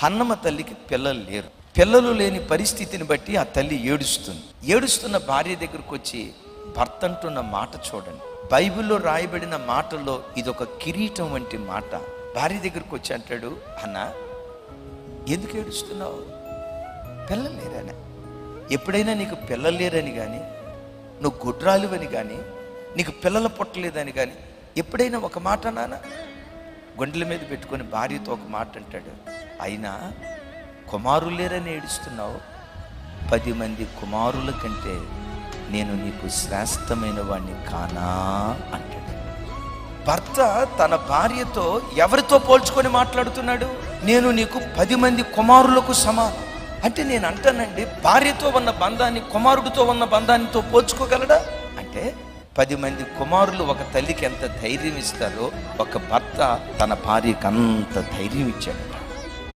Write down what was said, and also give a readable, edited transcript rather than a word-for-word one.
హన్నమ్మ తల్లికి పిల్లలు లేరు. పిల్లలు లేని పరిస్థితిని బట్టి ఆ తల్లి ఏడుస్తుంది. ఏడుస్తున్న భార్య దగ్గరకు వచ్చి భర్త అంటున్న మాట చూడండి. బైబిల్లో రాయబడిన మాటల్లో ఇదొక కిరీటం వంటి మాట. భార్య దగ్గరకు వచ్చి అంటాడు, అన్న ఎందుకు ఏడుస్తున్నావు? పిల్లలు లేరని. ఎప్పుడైనా నీకు పిల్లలు లేరని కానీ, నువ్వు గుడ్రాలువని కానీ, నీకు పిల్లలు పుట్టలేదని కానీ ఎప్పుడైనా ఒక మాట నాన్న గుండెల మీద పెట్టుకొని భార్యతో ఒక మాట అంటాడు, అయినా కుమారులు లేరని ఏడుస్తున్నావు, 10 మంది కుమారుల కంటే నేను నీకు శ్రేష్టమైన వాడిని కానా అంటాడు. భర్త తన భార్యతో ఎవరితో పోల్చుకొని మాట్లాడుతున్నాడు? నేను నీకు 10 మంది కుమారులకు సమానం అంటే నేను అంటానండి, భార్యతో ఉన్న బంధాన్ని కుమారుడితో ఉన్న బంధానితో పోల్చుకోగలడా? అంటే 10 మంది కుమారులు ఒక తల్లికి ఎంత ధైర్యం ఇస్తారో ఒక భర్త తన భార్యకి అంత ధైర్యం ఇచ్చాడు.